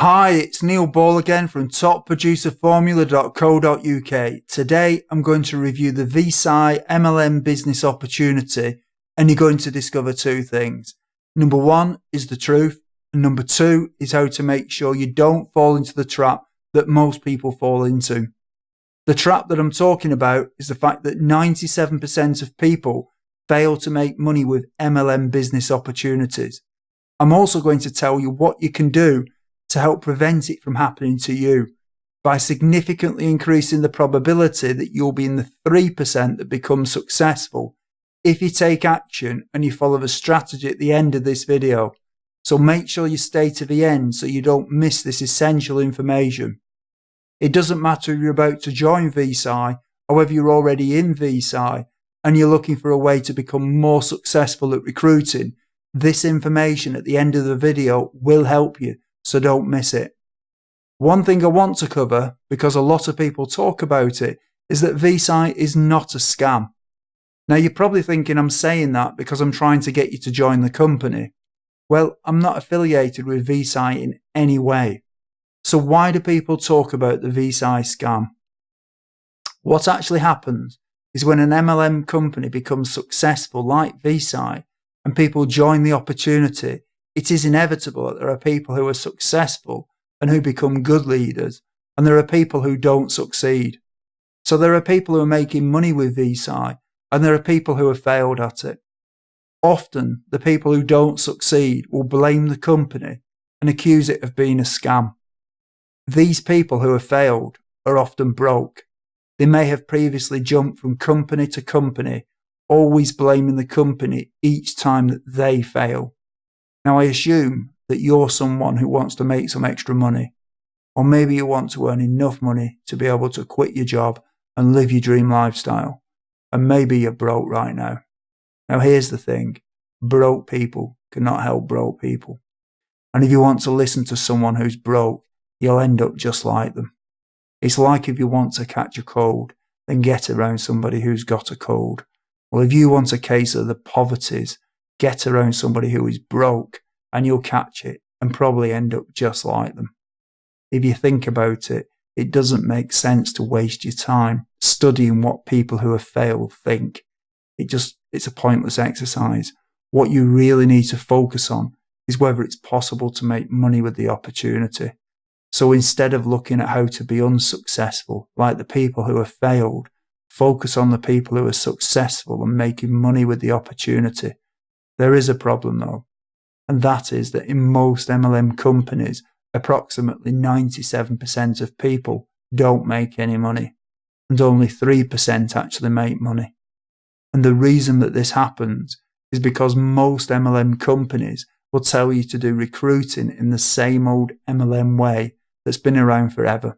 Hi, it's Neil Ball again from topproducerformula.co.uk. Today I'm going to review the Visi MLM business opportunity, and you're going to discover two things. Number one is the truth, and number two is how to make sure you don't fall into the trap that most people fall into. The trap that I'm talking about is the fact that 97% of people fail to make money with MLM business opportunities. I'm also going to tell you what you can do to help prevent it from happening to you by significantly increasing the probability that you'll be in the 3% that become successful if you take action and you follow the strategy at the end of this video. So make sure you stay to the end so you don't miss this essential information. It doesn't matter if you're about to join Visi or whether you're already in Visi and you're looking for a way to become more successful at recruiting. This information at the end of the video will help you. So don't miss it. One thing I want to cover, because a lot of people talk about it, is that Visi is not a scam. Now you're probably thinking I'm saying that because I'm trying to get you to join the company. Well, I'm not affiliated with Visi in any way. So why do people talk about the Visi scam? What actually happens is when an MLM company becomes successful like Visi and people join the opportunity, it is inevitable that there are people who are successful and who become good leaders, and there are people who don't succeed. So there are people who are making money with Visi, and there are people who have failed at it. Often, the people who don't succeed will blame the company and accuse it of being a scam. These people who have failed are often broke. They may have previously jumped from company to company, always blaming the company each time that they fail. Now, I assume that you're someone who wants to make some extra money, or maybe you want to earn enough money to be able to quit your job and live your dream lifestyle, and maybe you're broke right now. Now, here's the thing. Broke people cannot help broke people. And if you want to listen to someone who's broke, you'll end up just like them. It's like if you want to catch a cold, then get around somebody who's got a cold. Well, if you want a case of the poverties, get around somebody who is broke and you'll catch it and probably end up just like them. If you think about it, it doesn't make sense to waste your time studying what people who have failed think. It's a pointless exercise. What you really need to focus on is whether it's possible to make money with the opportunity. So instead of looking at how to be unsuccessful like the people who have failed, focus on the people who are successful and making money with the opportunity. There is a problem though, and that is that in most MLM companies, approximately 97% of people don't make any money, and only 3% actually make money. And the reason that this happens is because most MLM companies will tell you to do recruiting in the same old MLM way that's been around forever.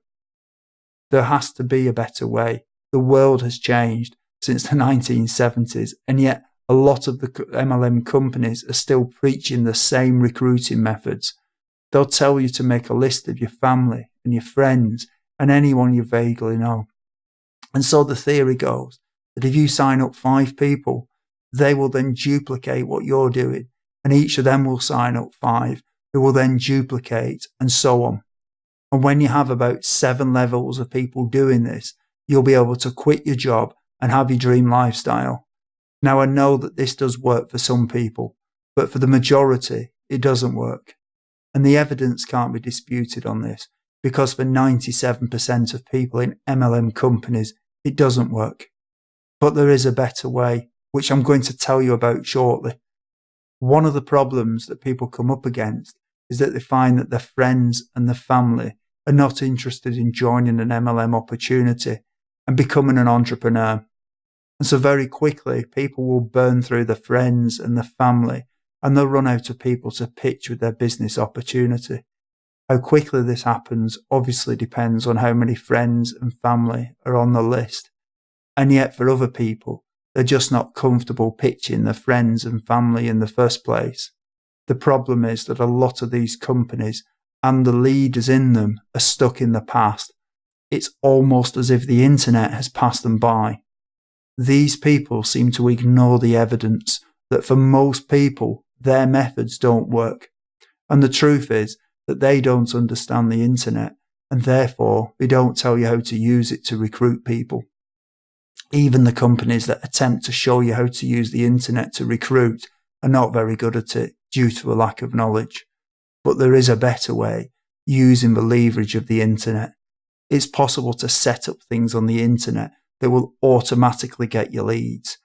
There has to be a better way. The world has changed since the 1970s, and yet a lot of the MLM companies are still preaching the same recruiting methods. They'll tell you to make a list of your family and your friends and anyone you vaguely know. And so the theory goes that if you sign up 5 people, they will then duplicate what you're doing, and each of them will sign up 5 who will then duplicate, and so on. And when you have about 7 levels of people doing this, you'll be able to quit your job and have your dream lifestyle. Now, I know that this does work for some people, but for the majority, it doesn't work. And the evidence can't be disputed on this, because for 97% of people in MLM companies, it doesn't work. But there is a better way, which I'm going to tell you about shortly. One of the problems that people come up against is that they find that their friends and their family are not interested in joining an MLM opportunity and becoming an entrepreneur. And so very quickly, people will burn through their friends and their family, and they'll run out of people to pitch with their business opportunity. How quickly this happens obviously depends on how many friends and family are on the list. And yet for other people, they're just not comfortable pitching their friends and family in the first place. The problem is that a lot of these companies and the leaders in them are stuck in the past. It's almost as if the internet has passed them by. These people seem to ignore the evidence that for most people, their methods don't work. And the truth is that they don't understand the internet and therefore they don't tell you how to use it to recruit people. Even the companies that attempt to show you how to use the internet to recruit are not very good at it due to a lack of knowledge. But there is a better way, using the leverage of the internet. It's possible to set up things on the internet that will automatically get you leads.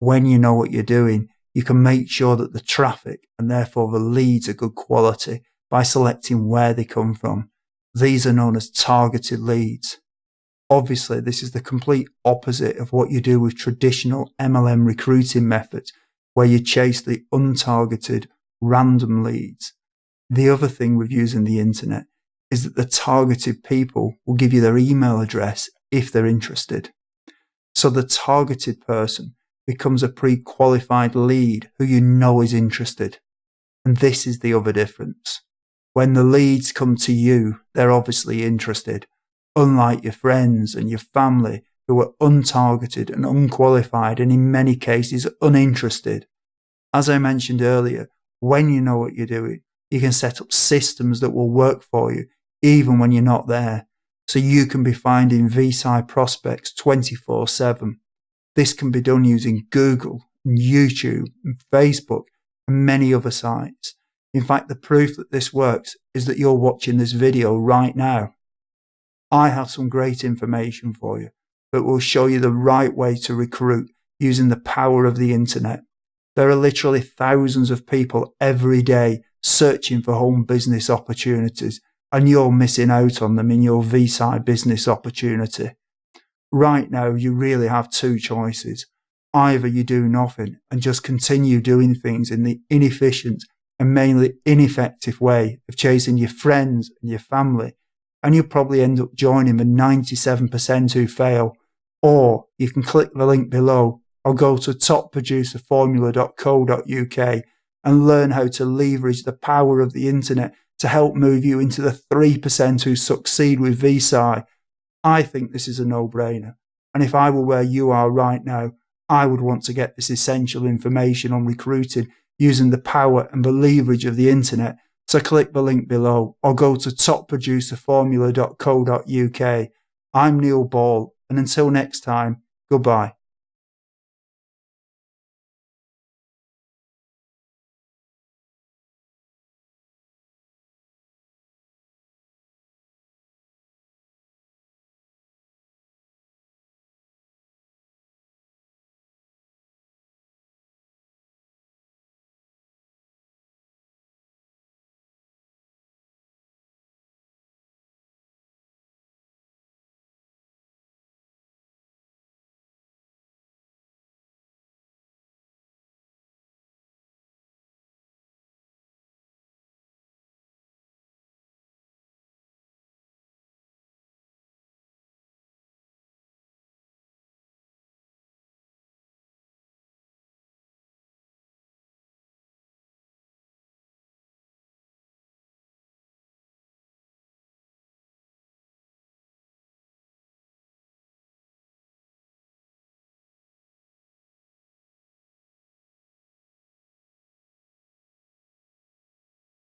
When you know what you're doing, you can make sure that the traffic and therefore the leads are good quality by selecting where they come from. These are known as targeted leads. Obviously, this is the complete opposite of what you do with traditional MLM recruiting methods, where you chase the untargeted, random leads. The other thing with using the internet is that the targeted people will give you their email address if they're interested. So the targeted person becomes a pre-qualified lead who you know is interested. And this is the other difference. When the leads come to you, they're obviously interested, unlike your friends and your family who are untargeted and unqualified and in many cases uninterested. As I mentioned earlier, when you know what you're doing, you can set up systems that will work for you even when you're not there. So you can be finding Visi prospects 24/7. This can be done using Google, and YouTube, and Facebook, and many other sites. In fact, the proof that this works is that you're watching this video right now. I have some great information for you that will show you the right way to recruit using the power of the internet. There are literally thousands of people every day searching for home business opportunities, and you're missing out on them in your Visi business opportunity. Right now, you really have two choices. Either you do nothing and just continue doing things in the inefficient and mainly ineffective way of chasing your friends and your family, and you'll probably end up joining the 97% who fail. Or you can click the link below or go to topproducerformula.co.uk and learn how to leverage the power of the internet to help move you into the 3% who succeed with Visi. I think this is a no-brainer. And if I were where you are right now, I would want to get this essential information on recruiting using the power and the leverage of the internet. So click the link below or go to topproducerformula.co.uk. I'm Neil Ball, and until next time, goodbye.